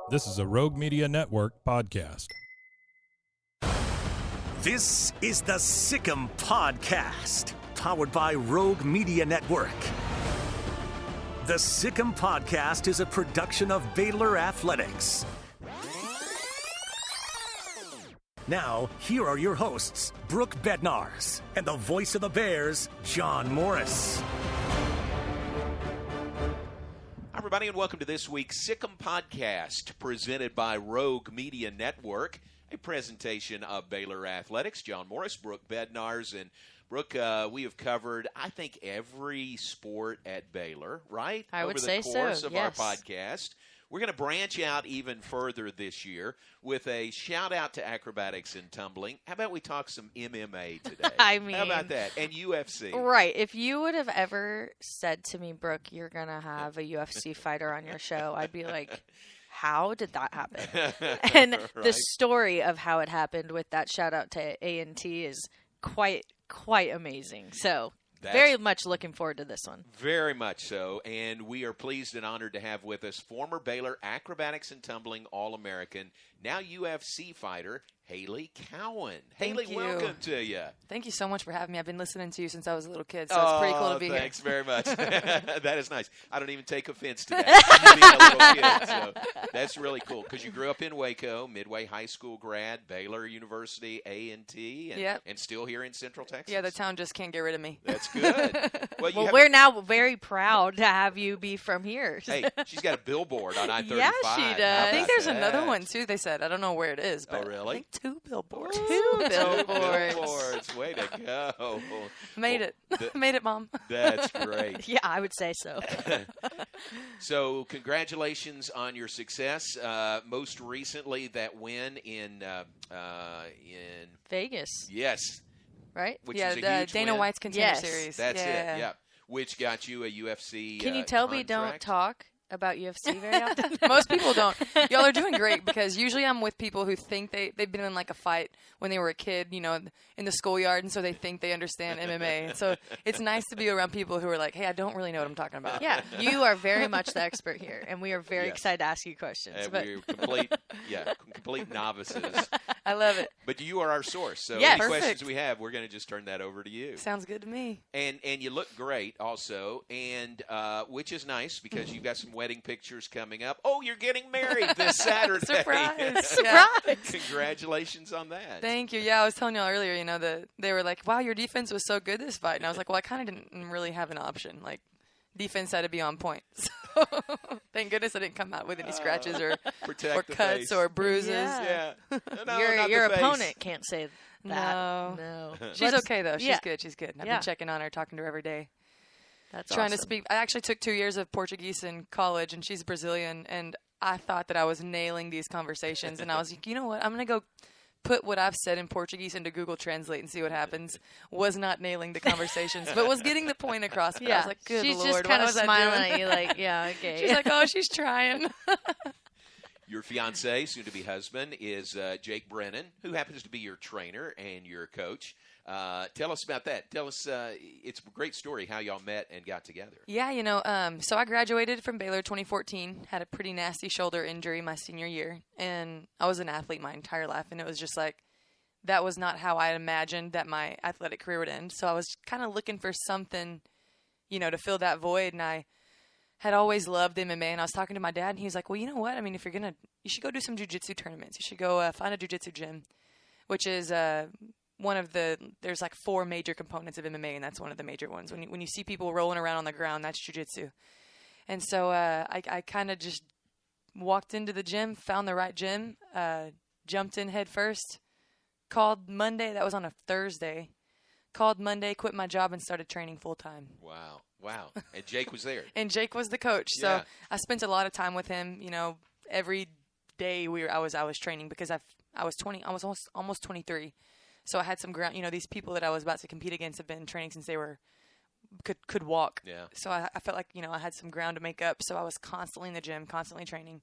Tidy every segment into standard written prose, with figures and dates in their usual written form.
This is a Rogue Media Network podcast. This is the Sick'em Podcast, powered by Rogue Media Network. The Sick'em Podcast is a production of Baylor Athletics. Now, here are your hosts, Brooke Bednarz and the voice of the Bears, John Morris. Hi, everybody, and welcome to this week's Sick'em Podcast, presented by Rogue Media Network, a presentation of Baylor Athletics. John Morris, Brooke Bednarz, and Brooke, we have covered, I think, every sport at Baylor, right? I would say so, over the course of yes. our podcast. We're going to branch out even further this year with a shout-out to Acrobatics and Tumbling. How about we talk some MMA today? I mean, how about that? And UFC. Right. If you would have ever said to me, Brooke, you're going to have a UFC fighter on your show, I'd be like, how did that happen? And Right. the story of how it happened with that shout-out to A&T is quite amazing. So very much looking forward to this one. Very much so, and we are pleased and honored to have with us former Baylor Acrobatics and Tumbling All-American, now UFC fighter, Hailey Cowan. Thank Hailey, you. welcome to you. Thank you so much for having me. I've been listening to you since I was a little kid, so it's pretty cool to be Thanks here. very much. That is nice. I don't even take offense to that. Being a little kid, so that's really cool, because you grew up in Waco, Midway High School grad, Baylor University, A&T, and, Yep. and still here in Central Texas. Yeah, the town just can't get rid of me. That's good. Well, Well, we're now very proud to have you be from here. Hey, she's got a billboard on I-35. Yeah, she How does. I about think there's that? another one, too, they said. I don't know where it is, but really? I think 2 billboards. Two billboards. Billboards. Way to go. Made it. Made it, Mom. That's great. Yeah, I would say so. So congratulations on your success. Most recently, that win in Vegas, yes, right? which Yeah, is a the huge Dana win. White's Contender Yes. Series. That's yeah. it. Yeah, which got you a UFC. Can you tell me don't contract. talk about UFC very often? Most people don't. Y'all are doing great, because usually I'm with people who think they've been in like a fight when they were a kid, you know, in the schoolyard, and so they think they understand MMA. And so it's nice to be around people who are like, hey, I don't really know what I'm talking about. Yeah, you are very much the expert here, and we are very Yes. excited to ask you questions. And But we're complete novices. I love it. But you are our source. So Yes. any Perfect. questions we have, we're going to just turn that over to you. Sounds good to me. And you look great also, and which is nice, because you've got some wedding pictures coming up. Oh, you're getting married this Saturday. Surprise. Surprise. Congratulations on that. Thank you. Yeah, I was telling y'all earlier, you know, they were like, wow, your defense was so good this fight. And I was like, well, I kind of didn't really have an option. Like, defense had to be on point. So thank goodness I didn't come out with any scratches or Protect the cuts face. or bruises. Yeah. Yeah. No, your not your the face. opponent can't say that. No. No. She's Let's- okay, though. She's yeah. good. She's good. I've Yeah. been checking on her, talking to her every day. That's Trying to awesome. speak. I actually took 2 years of Portuguese in college, and she's Brazilian, and I thought that I was nailing these conversations, and I was like, you know what? I'm going to go put what I've said in Portuguese into Google Translate and see what happens. Was not nailing the conversations, but was getting the point across. But I Yeah, was like, good she's Lord, just what kind of was I smiling doing? at you, like, yeah, okay. She's like, oh, she's trying. Your fiance, soon-to-be husband, is Jake Brennan, who happens to be your trainer and your coach. Tell us about that. Tell us, it's a great story how y'all met and got together. Yeah, you know, so I graduated from Baylor 2014, had a pretty nasty shoulder injury my senior year, and I was an athlete my entire life, and it was just like, that was not how I imagined that my athletic career would end. So I was kind of looking for something, you know, to fill that void, and I had always loved MMA, and I was talking to my dad, and he was like, well, you know what? I mean, if you're going to, you should go do some jiu-jitsu tournaments. You should go find a jiu-jitsu gym, which is one of the, there's like 4 major components of MMA, and that's one of the major ones. When you see people rolling around on the ground, that's jiu-jitsu. And so I kind of just walked into the gym, found the right gym, jumped in head first, called Monday. That was on a Thursday. Called Monday, quit my job, and started training full-time. Wow. And Jake was there. And Jake was the coach. So Yeah. I spent a lot of time with him, you know, every day I was training, because I was almost 23. So I had some ground, you know, these people that I was about to compete against have been training since they could walk. Yeah. So I felt like, you know, I had some ground to make up. So I was constantly in the gym, constantly training.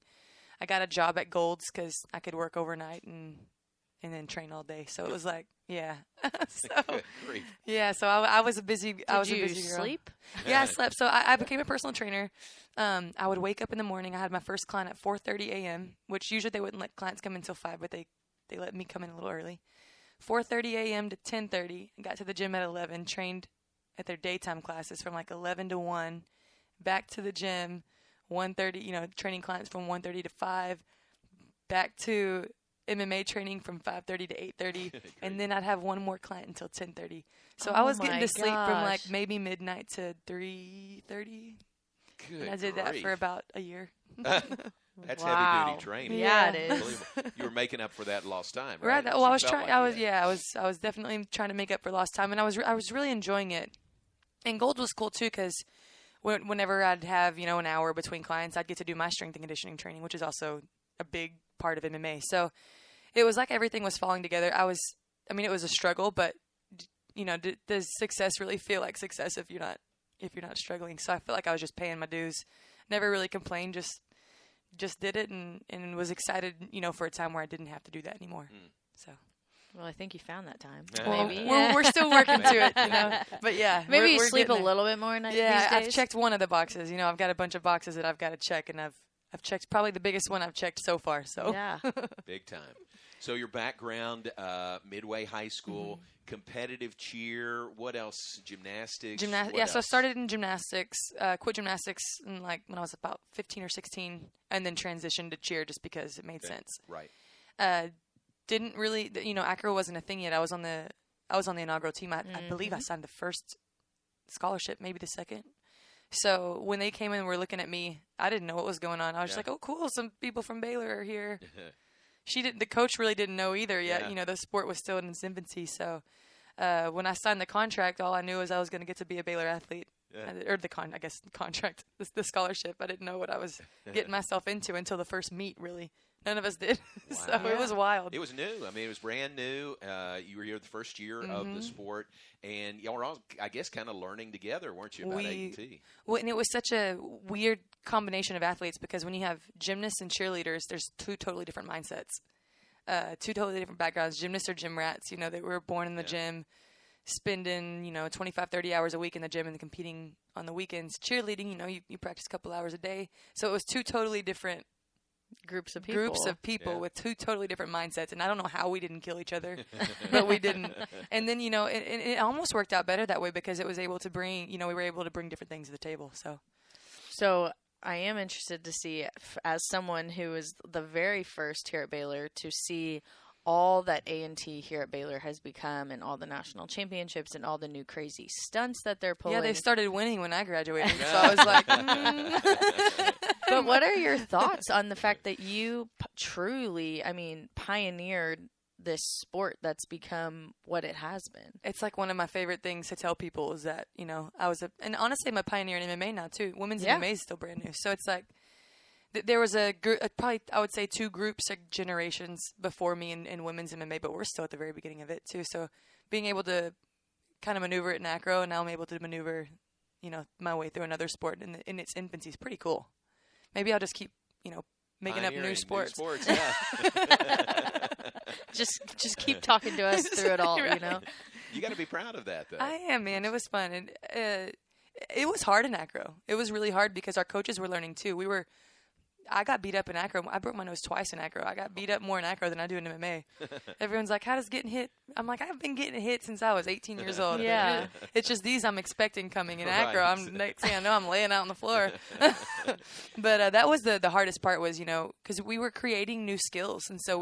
I got a job at Gold's because I could work overnight and and then train all day. So it was like, yeah. So Good grief. yeah, so I was a busy. I was a busy girl. Sleep? Yeah, I slept. So I became a personal trainer. I would wake up in the morning. I had my first client at 4:30 a.m., which usually they wouldn't let clients come until 5, but they let me come in a little early. 4:30 a.m. to 10:30. Got to the gym at 11. Trained at their daytime classes from like 11 to 1. Back to the gym, 1:30. Training clients from 1:30 to 5. Back to MMA training from 5:30 to 8:30, and then I'd have one more client until 10:30. So I was getting to sleep from like maybe midnight to 3:30. Good And I did that for about a year. That's heavy duty training. Yeah, it is. Unbelievable. You were making up for that lost time, Right. right? Well, I You was felt trying. like I was definitely trying to make up for lost time, and I was really enjoying it. And Gold was cool too because whenever I'd have an hour between clients, I'd get to do my strength and conditioning training, which is also a big part of MMA. So it was like everything was falling together. It was a struggle, but does success really feel like success if you're not struggling? So I feel like I was just paying my dues. Never really complained, just did it and was excited, for a time where I didn't have to do that anymore. So. Well, I think you found that time. Well, Maybe. we're still working to it, But yeah. Maybe you we're sleep a getting there. little bit more night Yeah, these days. I've checked one of the boxes. I've got a bunch of boxes that I've got to check, and I've checked probably the biggest one I've checked so far. So Yeah. Big time. So your background, Midway High School, competitive cheer, what else? Gymnastics? What So I else? started in gymnastics, quit gymnastics when I was about 15 or 16, and then transitioned to cheer just because it made sense. Right. Didn't really, acro wasn't a thing yet. I was on the inaugural team. I believe I signed the first scholarship, maybe the second. So when they came in and were looking at me, I didn't know what was going on. I was just like, oh, cool, some people from Baylor are here. The coach really didn't know either yet. Yeah. The sport was still in its infancy. So when I signed the contract, all I knew was I was going to get to be a Baylor athlete. Yeah. Or the contract, the scholarship. I didn't know what I was getting myself into until the first meet, really. None of us did. So Wow. it was wild. It was new. It was brand new. You were here the first year of the sport, and y'all were all, I guess, kind of learning together, weren't you, about A&T? Well, and it was such a weird combination of athletes because when you have gymnasts and cheerleaders, there's two totally different mindsets, two totally different backgrounds. Gymnasts are gym rats. They were born in the gym, spending 25, 30 hours a week in the gym and then competing on the weekends. Cheerleading, you practice a couple hours a day. So it was two totally different Groups of people with two totally different mindsets, and I don't know how we didn't kill each other, but we didn't. And then it almost worked out better that way because it was able to bring we were able to bring different things to the table. So I am interested to see, as someone who is the very first here at Baylor, to see all that A&T here at Baylor has become, and all the national championships and all the new crazy stunts that they're pulling. Yeah, they started winning when I graduated, so I was like. But what are your thoughts on the fact that you truly, pioneered this sport that's become what it has been? It's like one of my favorite things to tell people is that, I was and honestly, I'm a pioneer in MMA now too. Women's MMA is still brand new. So it's like, there was probably, I would say, two groups or generations before me in women's MMA, but we're still at the very beginning of it too. So being able to kind of maneuver it in acro, and now I'm able to maneuver, my way through another sport in its infancy is pretty cool. Maybe I'll just keep, making up new sports. Yeah. just keep talking to us through it all, Right. You got to be proud of that, though. I am, man. It was fun. And it was hard in acro. It was really hard because our coaches were learning too. I got beat up in acro. I broke my nose twice in acro. I got beat up more in acro than I do in MMA. Everyone's like, how does getting hit? I'm like, I've been getting hit since I was 18 years old. Yeah. It's just these I'm expecting coming in acro. Right. Next thing I know, I'm laying out on the floor. But that was the hardest part was, because we were creating new skills. And so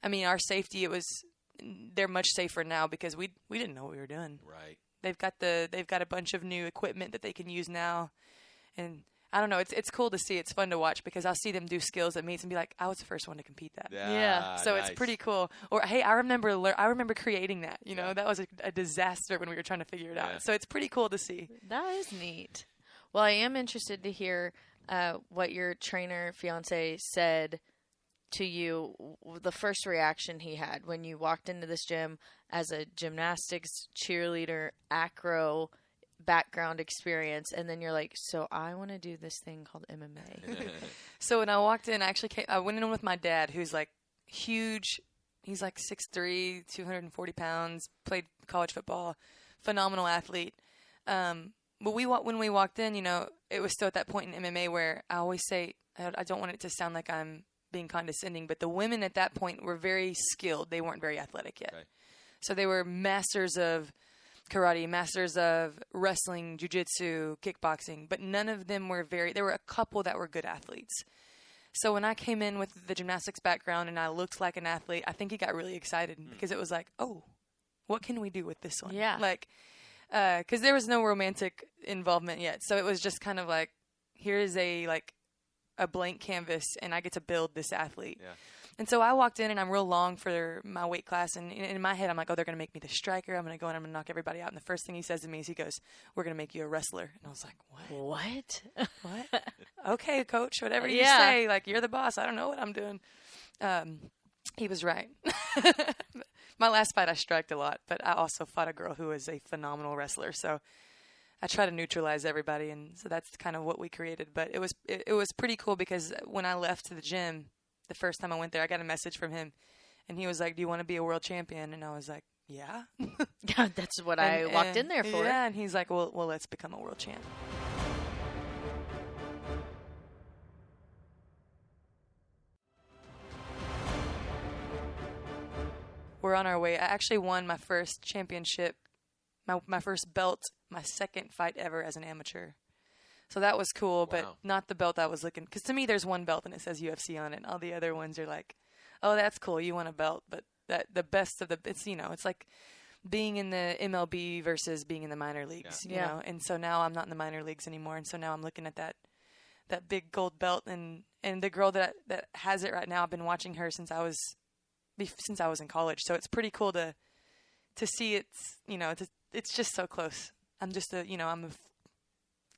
our safety, they're much safer now because we didn't know what we were doing. Right. They've got a bunch of new equipment that they can use now. And I don't know. It's cool to see. It's fun to watch because I'll see them do skills at meets and be like, I was the first one to compete that. Yeah. So nice. it's pretty cool. Or, hey, I remember creating that. That was a disaster when we were trying to figure it out. So it's pretty cool to see. That is neat. Well, I am interested to hear what your trainer, fiance, said to you, the first reaction he had when you walked into this gym as a gymnastics, cheerleader, acro background experience, and then you're like, so I want to do this thing called MMA. So when I walked in, I went in with my dad, who's like huge He's like 6'3", 240 pounds, played college football, phenomenal athlete. But when we walked in, it was still at that point in MMA where I always say, I don't want it to sound like I'm being condescending, but the women at that point were very skilled. They weren't very athletic yet. Okay. So they were masters of karate, masters of wrestling, jiu-jitsu, kickboxing, but none of them were there were a couple that were good athletes. So when I came in with the gymnastics background and I looked like an athlete, I think he got really excited because it was like, oh, what can we do with this one? Yeah. Like, because there was no romantic involvement yet. So it was just kind of like, here is a blank canvas and I get to build this athlete. Yeah. And so I walked in and I'm real long for my weight class. And in my head, I'm like, oh, they're going to make me the striker. I'm going to go in and I'm going to knock everybody out. And the first thing he says to me is he goes, we're going to make you a wrestler. And I was like, what? What? Okay, coach, whatever you say. Like, you're the boss. I don't know what I'm doing. He was right. My last fight, I striked a lot. But I also fought a girl who was a phenomenal wrestler. So I try to neutralize everybody. And so that's kind of what we created. But it was pretty cool because when I left the gym, the first time I went there, I got a message from him, and he was like, do you want to be a world champion? And I was like, yeah. That's what I walked in there for. Yeah, and he's like, well, let's become a world champ. We're on our way. I actually won my first championship, my first belt, my second fight ever as an amateur. So that was cool, but not the belt I was looking. Because to me, there's one belt and it says UFC on it. And all the other ones are like, oh, that's cool. You won a belt. But the best of it's like being in the MLB versus being in the minor leagues, you know. And so now I'm not in the minor leagues anymore. And so now I'm looking at that big gold belt. And the girl that has it right now, I've been watching her since I was in college. So it's pretty cool to see it's just so close. I'm just I'm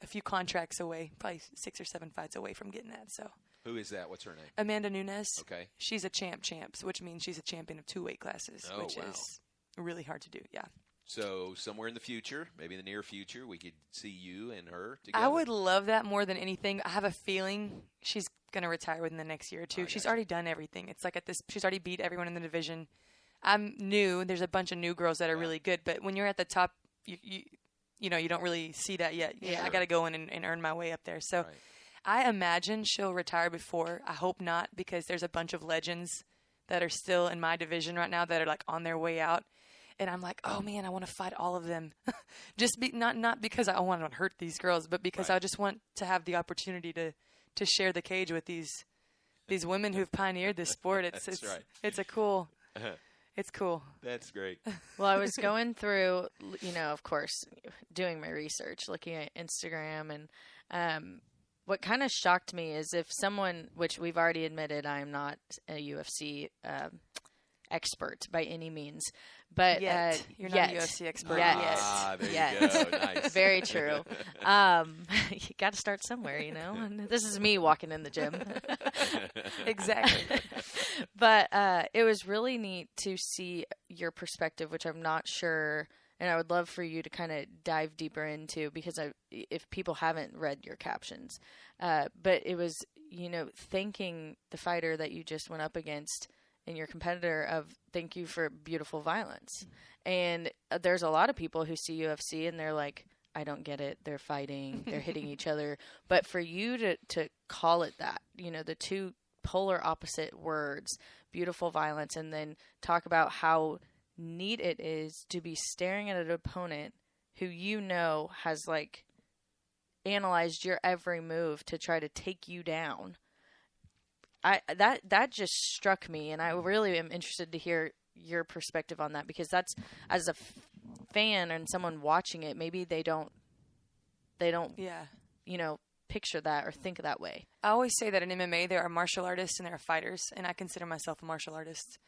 a few contracts away, probably 6 or 7 fights away from getting that. So who is that? What's her name? Amanda Nunes. Okay. She's a champs, which means she's a champion of 2 weight classes, which is really hard to do. Yeah. So somewhere in the future, maybe in the near future, we could see you and her together. I would love that more than anything. I have a feeling she's going to retire within the next year or two. She's already done everything. It's like she's already beat everyone in the division. I'm new. There's a bunch of new girls that are really good, but when you're at the top, you don't really see that yet. Yeah, I got to go in and earn my way up there. So I imagine she'll retire before. I hope not, because there's a bunch of legends that are still in my division right now that are like on their way out. And I'm like, oh man, I want to fight all of them. Not because I want to hurt these girls, but because I just want to have the opportunity to share the cage with these women who've pioneered this sport. It's cool. It's cool. That's great. Well, I was going through, of course, doing my research, looking at Instagram, and what kind of shocked me is if someone, which we've already admitted I am not a UFC expert by any means, but you're not a UFC expert. There you go. Nice. Very true. You got to start somewhere, And this is me walking in the gym. Exactly. But it was really neat to see your perspective, which I'm not sure, and I would love for you to kind of dive deeper into, because if people haven't read your captions, but it was, thanking the fighter that you just went up against and your competitor of thank you for beautiful violence. And there's a lot of people who see UFC and they're like, I don't get it. They're fighting. They're hitting each other. But for you to call it that, the two polar opposite words, beautiful violence, and then talk about how neat it is to be staring at an opponent who has analyzed your every move to try to take you down. That just struck me, and I really am interested to hear your perspective on that, because that's, as a fan and someone watching it, maybe they don't picture that or think that way. I always say that in MMA there are martial artists and there are fighters, and I consider myself a martial artist.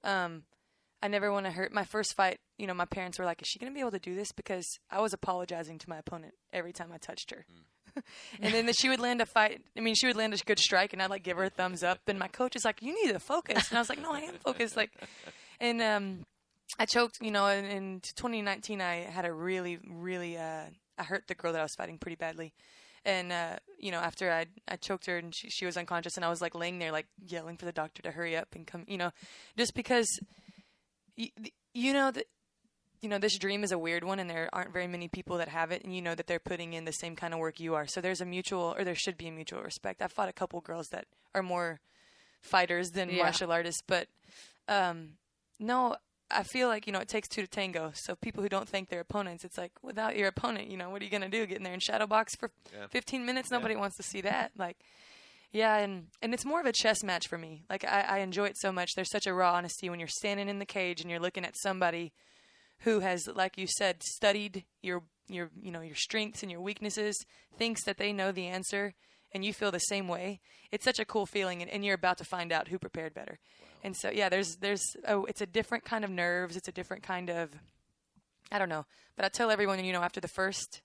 I never want to hurt. My first fight, my parents were like, is she going to be able to do this? Because I was apologizing to my opponent every time I touched her. And then she would land a good strike, and I'd give her a thumbs up. And my coach is like, you need to focus. And I was like, no, I am focused. And I choked, in 2019, I had a really, really, I hurt the girl that I was fighting pretty badly. And, after I choked her and she was unconscious, and I was like laying there, like yelling for the doctor to hurry up and come, just because, this dream is a weird one, and there aren't very many people that have it, and you know that they're putting in the same kind of work you are. So there should be a mutual respect. I've fought a couple girls that are more fighters than martial artists, but no, I feel like, it takes two to tango. So people who don't think they're opponents, it's like, without your opponent, what are you going to do? Get in there and shadow box for 15 minutes? Nobody wants to see that. Like, yeah, and it's more of a chess match for me. Like, I enjoy it so much. There's such a raw honesty when you're standing in the cage and you're looking at somebody who has, like you said, studied your strengths and your weaknesses, thinks that they know the answer, and you feel the same way. It's such a cool feeling, and you're about to find out who prepared better. Wow. And so, yeah, it's a different kind of nerves. It's a different kind of, I don't know. But I tell everyone, after the first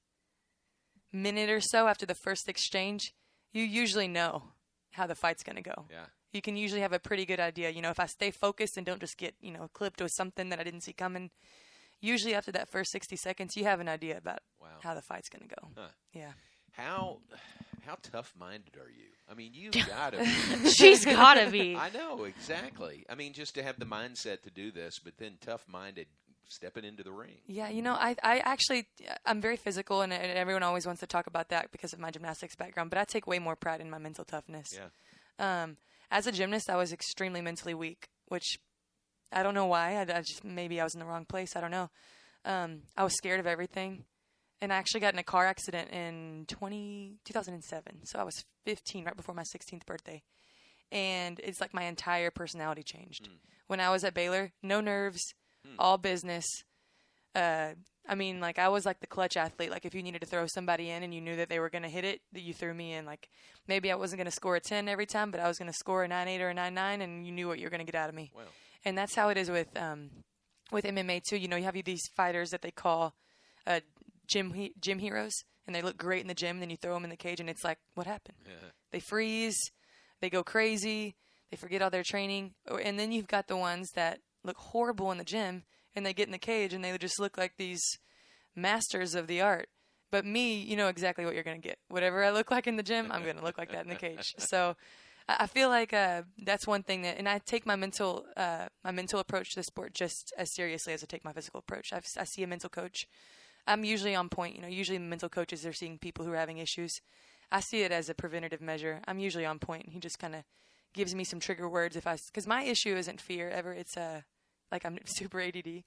minute or so, after the first exchange, you usually know how the fight's going to go. Yeah. You can usually have a pretty good idea. If I stay focused and don't just get, clipped with something that I didn't see coming, usually after that first 60 seconds, you have an idea about how the fight's going to go. Huh. Yeah. How tough-minded are you? I mean, you've got to be. She's got to be. I know, exactly. I mean, just to have the mindset to do this, but then tough-minded stepping into the ring. Yeah, I'm very physical, and everyone always wants to talk about that because of my gymnastics background, but I take way more pride in my mental toughness. Yeah. As a gymnast, I was extremely mentally weak, which I don't know why. Maybe I was in the wrong place. I don't know. I was scared of everything. And I actually got in a car accident in 2007. So I was 15, right before my 16th birthday. And it's like my entire personality changed. When I was at Baylor, no nerves, all business. I was like the clutch athlete. Like, if you needed to throw somebody in and you knew that they were going to hit it, that you threw me in. Like, maybe I wasn't going to score a 10 every time, but I was going to score a 9.8 or a 9.9, and you knew what you were going to get out of me. Wow. And that's how it is with MMA, too. You have these fighters that they call gym heroes, and they look great in the gym, and then you throw them in the cage, and it's like, what happened? Yeah. They freeze, they go crazy, they forget all their training, and then you've got the ones that look horrible in the gym, and they get in the cage, and they just look like these masters of the art. But me, you know exactly what you're going to get. Whatever I look like in the gym, I'm going to look like that in the cage. So I feel like that's one thing and I take my mental approach to the sport just as seriously as I take my physical approach. I see a mental coach. I'm usually on point. Usually mental coaches are seeing people who are having issues. I see it as a preventative measure. I'm usually on point, and he just kind of gives me some trigger words because my issue isn't fear ever. It's like I'm super ADD.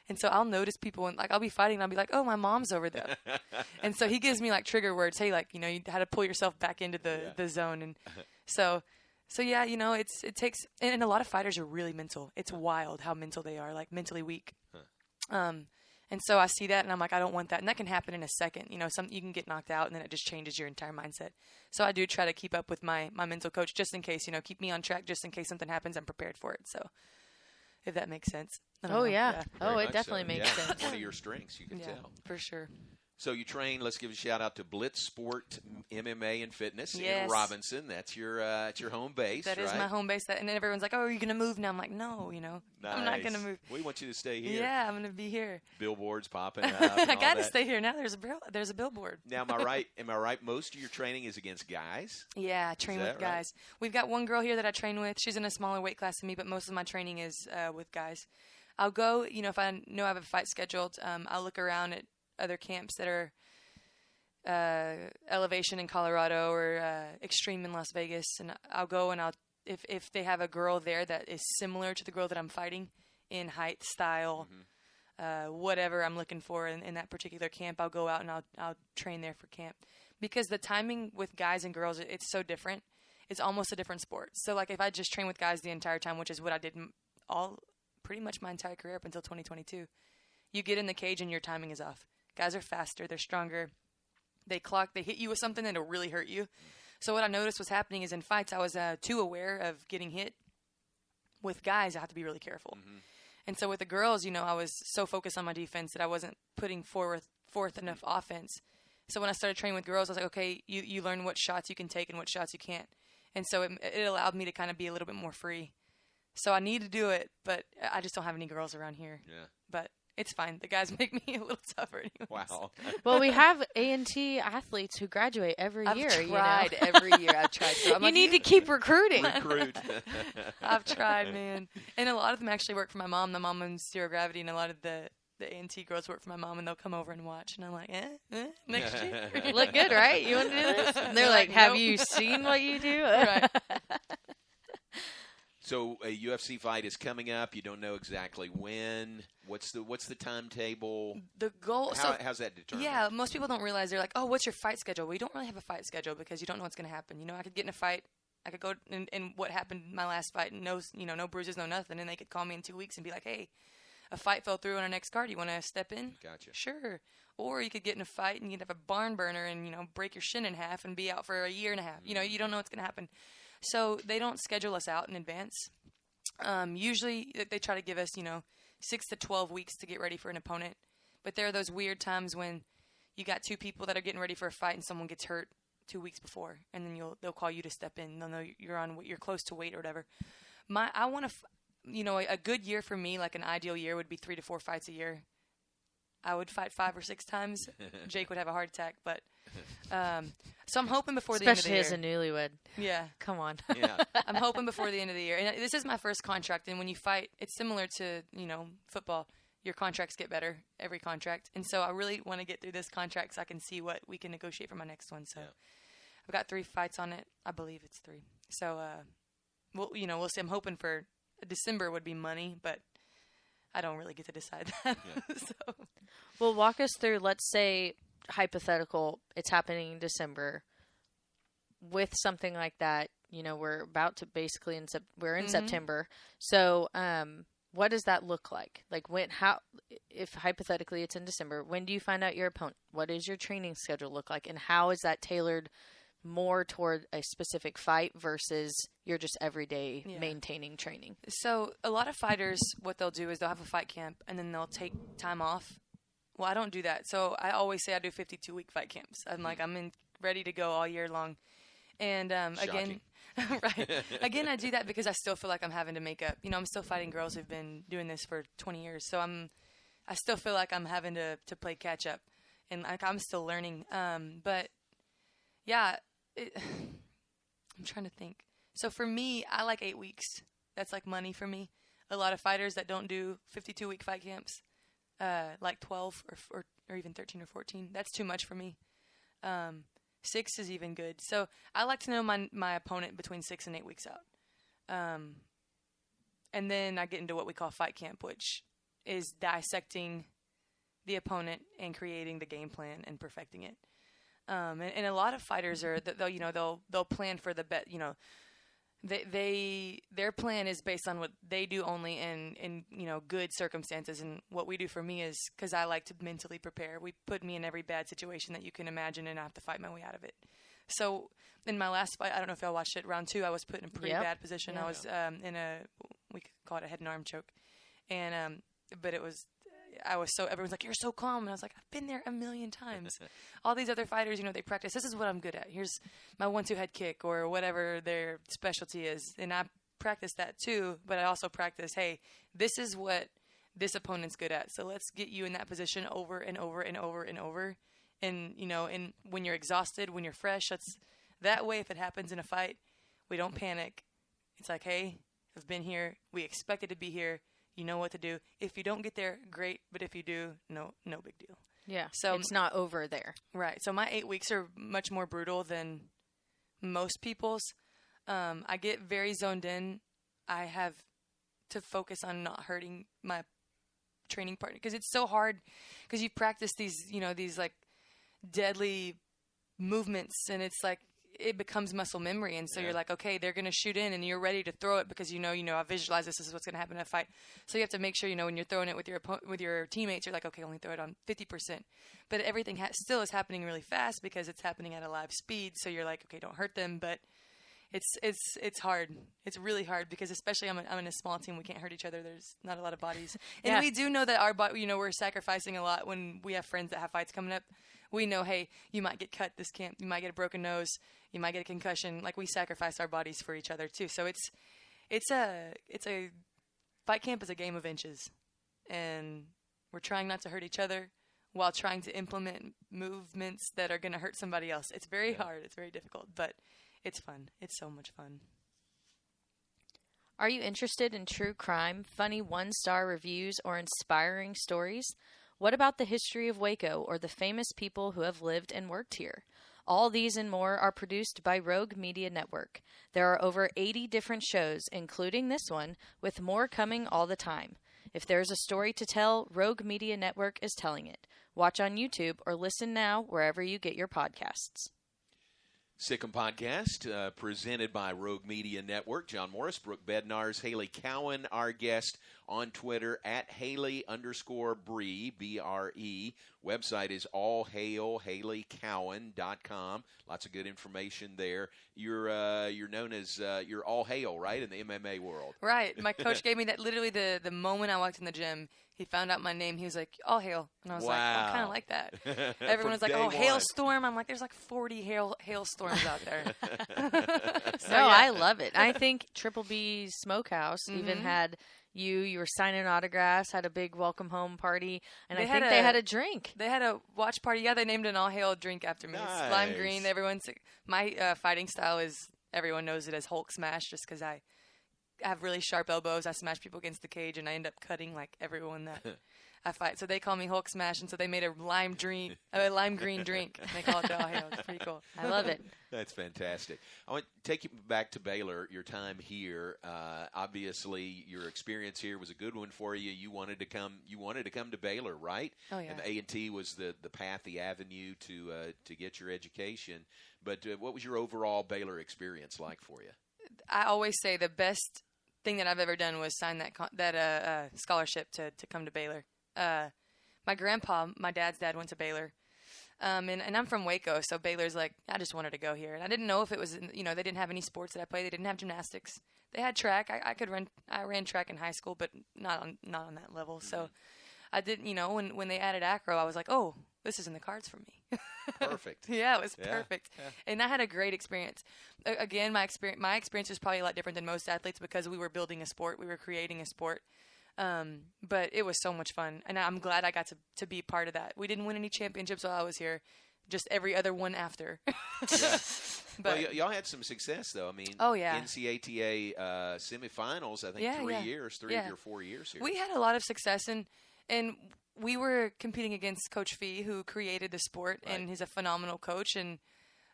And so I'll notice people, and like I'll be fighting, and I'll be like, "Oh, my mom's over there," and so he gives me like trigger words. Hey, like you how to pull yourself back into the zone, and so yeah, it takes, and a lot of fighters are really mental. It's wild how mental they are, like mentally weak. And so I see that, and I'm like, I don't want that, and that can happen in a second. You can get knocked out, and then it just changes your entire mindset. So I do try to keep up with my mental coach just in case, keep me on track just in case something happens. I'm prepared for it. So if that makes sense. Oh, yeah. Oh, it definitely makes sense. One of your strengths, you can tell. For sure. So you train, let's give a shout out to Blitz Sport MMA and Fitness in Robinson. That's your home base, That is my home base. And then everyone's like, "Oh, are you going to move now?" I'm like, "No, Nice. I'm not going to move. We want you to stay here." Yeah, I'm going to be here. Billboards popping up. I got to stay here. Now there's a billboard. Now, am I right? Most of your training is against guys? Yeah, I train with guys. We've got one girl here that I train with. She's in a smaller weight class than me, but most of my training is with guys. I'll go, if I know I have a fight scheduled, I'll look around at other camps that are Elevation in Colorado or Extreme in Las Vegas, and I'll go and if they have a girl there that is similar to the girl that I'm fighting in height, style, whatever I'm looking for in that particular camp, I'll go out and I'll train there for camp, because the timing with guys and girls, it's so different. It's almost a different sport. So like if I just train with guys the entire time, which is what I did pretty much my entire career up until 2022, you get in the cage and your timing is off. Guys are faster, they're stronger. They hit you with something that'll really hurt you. So what I noticed was happening is in fights, I was too aware of getting hit. With guys, I have to be really careful. Mm-hmm. And so with the girls, I was so focused on my defense that I wasn't putting forth enough offense. So when I started training with girls, I was like, okay, you learn what shots you can take and what shots you can't. And so it allowed me to kind of be a little bit more free. So I need to do it, but I just don't have any girls around here. Yeah. But It's fine. The guys make me a little tougher anyways. Wow. Well, we have A&T athletes who graduate every year. I've tried every year. I've tried. So I'm You need to keep recruiting. Recruit. I've tried, man. And a lot of them actually work for my mom. My mom owns Zero Gravity, and a lot of the A&T girls work for my mom, and they'll come over and watch. And I'm like, next year. Look good, right? You want to do this? And they're like, have you seen what you do? Right. So a UFC fight is coming up. You don't know exactly when. What's the timetable? The goal. How's that determined? Yeah, most people don't realize. They're like, oh, what's your fight schedule? We don't really have a fight schedule because you don't know what's going to happen. I could get in a fight. I could go and what happened in my last fight, no bruises, no nothing, and they could call me in 2 weeks and be like, hey, a fight fell through on our next card. You want to step in? Gotcha. Sure. Or you could get in a fight and you'd have a barn burner and break your shin in half and be out for a year and a half. You don't know what's going to happen. So they don't schedule us out in advance. Usually they try to give us 6 to 12 weeks to get ready for an opponent. But there are those weird times when you got two people that are getting ready for a fight and someone gets hurt 2 weeks before, and then they'll call you to step in. They'll know you're close to weight or whatever. I want to, a good year for me, like an ideal year, would be 3 to 4 fights a year. I would fight 5 or 6 times. Jake would have a heart attack, but so I'm hoping before the end of the year. Especially as a newlywed. Yeah, come on. Yeah, I'm hoping before the end of the year. And this is my first contract, and when you fight, it's similar to football. Your contracts get better every contract, and so I really want to get through this contract so I can see what we can negotiate for my next one. So I've got 3 fights on it. I believe it's 3. So we'll see. I'm hoping for December would be money, but I don't really get to decide that. Yeah. So. Well, walk us through, let's say, hypothetical, it's happening in December. With something like that, we're about to basically we're in September. So what does that look like? Like if hypothetically it's in December, when do you find out your opponent? What does your training schedule look like? And how is that tailored more toward a specific fight versus you're just everyday maintaining training? So a lot of fighters, what they'll do is they'll have a fight camp and then they'll take time off. Well, I don't do that. So I always say I do 52-week fight camps. I'm like, ready to go all year long. And again, right. Again, I do that because I still feel like I'm having to make up. I'm still fighting girls who've been doing this for 20 years. So I still feel like I'm having to play catch up, and I'm still learning. But yeah, I'm trying to think. So for me, I like 8 weeks. That's like money for me. A lot of fighters that don't do 52-week fight camps, like 12 or even 13 or 14. That's too much for me. 6 is even good. So I like to know my opponent between 6 and 8 weeks out. And then I get into what we call fight camp, which is dissecting the opponent and creating the game plan and perfecting it. And a lot of fighters they'll plan for the bet. Their plan is based on what they do only in good circumstances. And what we do for me is, because I like to mentally prepare, we put me in every bad situation that you can imagine and I have to fight my way out of it. So in my last fight, I don't know if y'all watched it, round 2, I was put in a pretty bad position. Yeah. I was we could call it a head and arm choke. And but everyone's like, you're so calm. And I was like, I've been there a million times. All these other fighters, they practice. This is what I'm good at. Here's my 1-2 head kick or whatever their specialty is. And I practice that too, but I also practice, hey, this is what this opponent's good at. So let's get you in that position over and over and over and over. And, and when you're exhausted, when you're fresh, that way if it happens in a fight, we don't panic. It's like, hey, I've been here. We expected to be here. You know what to do. If you don't get there, great. But if you do, no big deal. Yeah. So it's not over there. Right. So my 8 weeks are much more brutal than most people's. I get very zoned in. I have to focus on not hurting my training partner because it's so hard because you practice these like deadly movements and it's like it becomes muscle memory. And so you're like, okay, they're going to shoot in and you're ready to throw it because I visualize this is what's going to happen in a fight. So you have to make sure, when you're throwing it with your teammates, you're like, okay, only throw it on 50%. But everything still is happening really fast because it's happening at a live speed. So you're like, okay, don't hurt them. But it's hard. It's really hard because especially I'm in a small team. We can't hurt each other. There's not a lot of bodies. And we do know that our body, we're sacrificing a lot when we have friends that have fights coming up. We know, hey, you might get cut this camp. You might get a broken nose. You might get a concussion. Like we sacrifice our bodies for each other too. So it's a fight camp is a game of inches, and We're trying not to hurt each other while trying to implement movements that are going to hurt somebody else. It's very hard. It's very difficult, but it's fun. It's so much fun. Are you interested in true crime, funny one-star reviews, or inspiring stories? What about the history of Waco or the famous people who have lived and worked here? All these and more are produced by Rogue Media Network. There are over 80 different shows, including this one, with more coming all the time. If there's a story to tell, Rogue Media Network is telling it. Watch on YouTube or listen now wherever you get your podcasts. Sick'em Podcast, presented by Rogue Media Network. John Morris, Brooke Bednarz, Hailey Cowan, our guest on Twitter, at Hailey_Bree, B-R-E. Website is allhailhaileycowan.com. Lots of good information there. You're known as, you're All Hail, right, in the MMA world? Right. My coach gave me that literally the moment I walked in the gym. He found out my name. He was like, All Hail. And I was like, I kind of like that. Everyone was like, oh, Hailstorm. I'm like, there's like 40 hailstorms out there. So, I love it. I think Triple B Smokehouse even had you were signing autographs, had a big welcome home party, and they had a drink. They had a watch party. Yeah, they named an All Hail drink after me. Nice. It's lime green. My fighting style is, everyone knows it as Hulk Smash, just because I have really sharp elbows. I smash people against the cage, and I end up cutting like everyone that I fight. So they call me Hulk Smash, and so they made a lime green drink. And they call it the All Hail. It's pretty cool. I love it. That's fantastic. I want to take you back to Baylor, your time here. Obviously, your experience here was a good one for you. You wanted to come to Baylor, right? Oh, yeah. And A&T was the path, the avenue to get your education. But what was your overall Baylor experience like for you? I always say the best thing that I've ever done was sign that scholarship to come to Baylor. My grandpa, my dad's dad, went to Baylor. And I'm from Waco, so Baylor's like, I just wanted to go here. And I didn't know if it was, they didn't have any sports that I played. They didn't have gymnastics. They had track. I ran track in high school, but not on that level. So I didn't, when they added acro, I was like, oh, this is in the cards for me. Perfect. Yeah, it was perfect. Yeah. And I had a great experience. Again, my experience was probably a lot different than most athletes because we were building a sport. We were creating a sport. But it was so much fun, and I'm glad I got to be part of that. We didn't win any championships while I was here, just every other one after. Yeah. But y'all had some success, though. I mean, NCAA semifinals, I think 3 or 4 years here. We had a lot of success, and we were competing against Coach Fee, who created the sport, and he's a phenomenal coach. And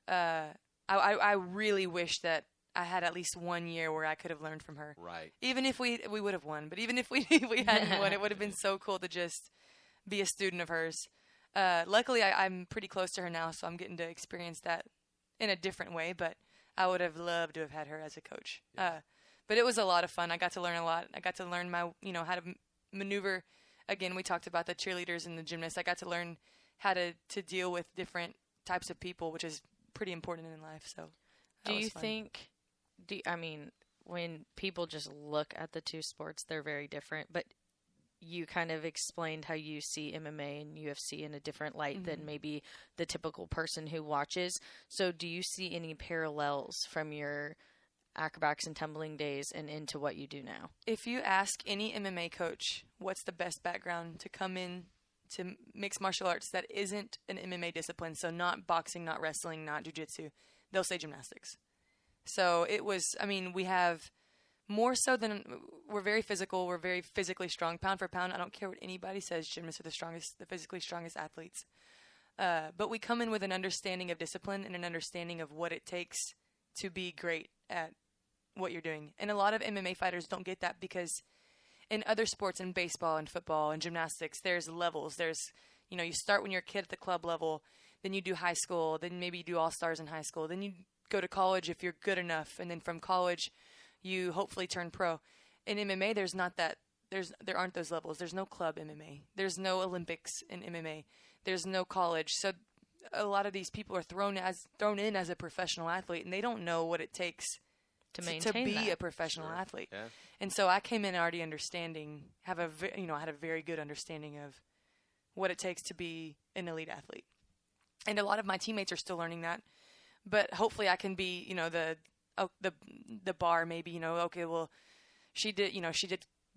I really wish that I had at least 1 year where I could have learned from her. Right. Even if we would have won, but even if we hadn't won, it would have been so cool to just be a student of hers. Luckily, I'm pretty close to her now, so I'm getting to experience that in a different way. But I would have loved to have had her as a coach. Yeah. But it was a lot of fun. I got to learn a lot. I got to learn how to maneuver. Again, we talked about the cheerleaders and the gymnasts. I got to learn how to deal with different types of people, which is pretty important in life. So, do you think? When people just look at the two sports, they're very different. But you kind of explained how you see MMA and UFC in a different light than maybe the typical person who watches. So, do you see any parallels from your acrobatics and tumbling days and into what you do now? If you ask any MMA coach what's the best background to come in to mixed martial arts that isn't an MMA discipline, so not boxing, not wrestling, not jiu-jitsu, they'll say gymnastics. So it was, we have more so than, we're very physical, we're very physically strong. Pound for pound, I don't care what anybody says, gymnasts are the physically strongest athletes. But we come in with an understanding of discipline and an understanding of what it takes to be great at what you're doing. And a lot of MMA fighters don't get that because in other sports, in baseball and football and gymnastics, there's levels. There's, you start when you're a kid at the club level, then you do high school, then maybe you do all-stars in high school, then you go to college if you're good enough, and then from college you hopefully turn pro. In MMA, there's not that. There aren't those levels. There's no club MMA. There's no Olympics in MMA. There's no college. So a lot of these people are thrown in as a professional athlete, and they don't know what it takes to be a professional athlete. Yeah. And so I came in already understanding, I had a very good understanding of what it takes to be an elite athlete. And a lot of my teammates are still learning that. But hopefully I can be, the bar maybe, okay, well, she did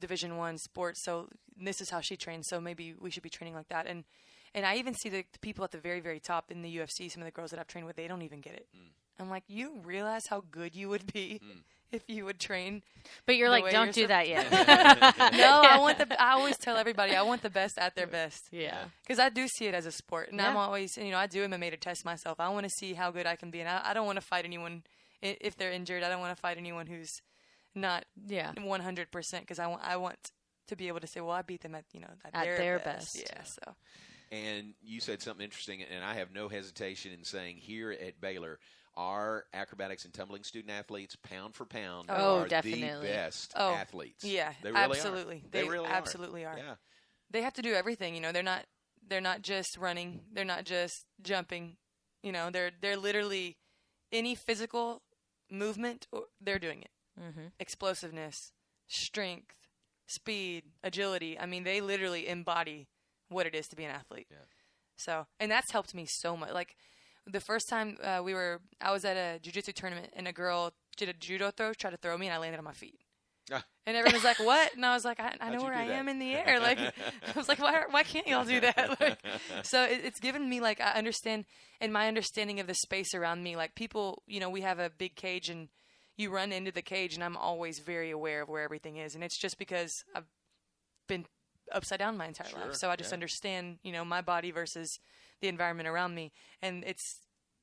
Division I sports, so this is how she trains, so maybe we should be training like that. And I even see the people at the very, very top in the UFC, some of the girls that I've trained with, they don't even get it. I'm like, you realize how good you would be if you would train. But you're like, don't do that yet. No, I always tell everybody, I want the best at their best. Yeah. Because I do see it as a sport. And I'm always, I do MMA to test myself. I want to see how good I can be. And I don't want to fight anyone if they're injured. I don't want to fight anyone who's not 100%, because I want to be able to say, well, I beat them at their best. Yeah, so. And you said something interesting, and I have no hesitation in saying here at Baylor, our acrobatics and tumbling student athletes, pound for pound, are definitely the best athletes. Yeah, they really absolutely. Are. They really absolutely are. Yeah. They have to do everything. They're not just running. They're not just jumping. They're literally any physical movement. They're doing it. Mm-hmm. Explosiveness, strength, speed, agility. I mean, they literally embody what it is to be an athlete. Yeah. So, and that's helped me so much. Like the first time I was at a jiu-jitsu tournament, and a girl did a judo throw, tried to throw me, and I landed on my feet. And everyone was like, what? And I was like, I know where I am in the air. Like, I was like, why can't y'all do that? Like, so it's given me, like, I understand, and my understanding of the space around me, like people, we have a big cage, and you run into the cage, and I'm always very aware of where everything is. And it's just because I've been upside down my entire life. So I just understand, my body versus the environment around me. And it's,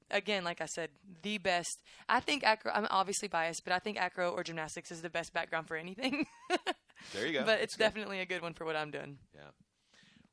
again, like I said, the best. I think I'm obviously biased, but I think acro or gymnastics is the best background for anything. There you go. But it's definitely a good one for what I'm doing. Yeah.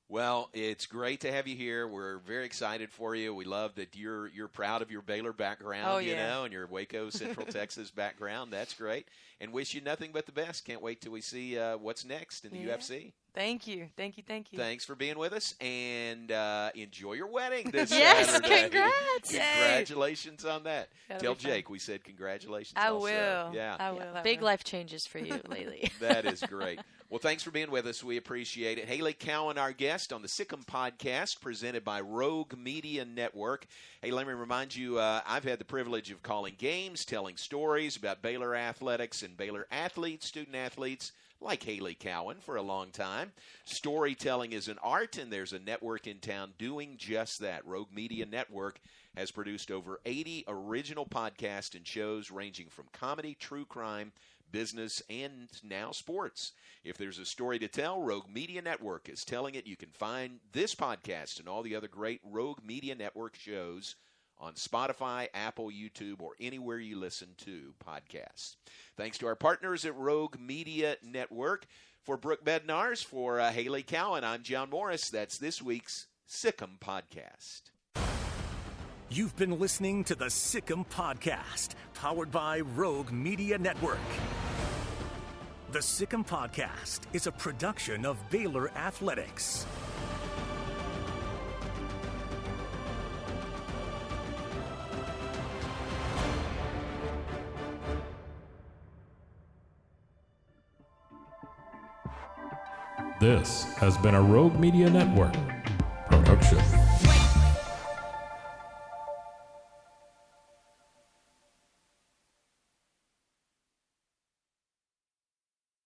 Well, it's great to have you here. We're very excited for you. We love that you're proud of your Baylor background, and your Waco, Central Texas background. That's great. And wish you nothing but the best. Can't wait till we see what's next in the UFC. Thank you. Thanks for being with us, and enjoy your wedding this Yes, Saturday. congrats. Congratulations on that. Tell Jake we said congratulations. I also. will. Yeah. I will. Big life changes for you lately. That is great. Well, thanks for being with us. We appreciate it. Hailey Cowan, our guest on the Sikkim podcast, presented by Rogue Media Network. Hey, let me remind you, I've had the privilege of calling games, telling stories about Baylor athletics and Baylor athletes, student athletes, like Hailey Cowan, for a long time. Storytelling is an art, and there's a network in town doing just that. Rogue Media Network has produced over 80 original podcasts and shows ranging from comedy, true crime, business, and now sports. If there's a story to tell, Rogue Media Network is telling it. You can find this podcast and all the other great Rogue Media Network shows on Spotify, Apple, YouTube, or anywhere you listen to podcasts. Thanks to our partners at Rogue Media Network. For Brooke Bednarz, for Hailey Cowan, I'm John Morris. That's this week's Sikkim Podcast. You've been listening to the Sikkim Podcast, powered by Rogue Media Network. The Sikkim Podcast is a production of Baylor Athletics. This has been a Rogue Media Network production.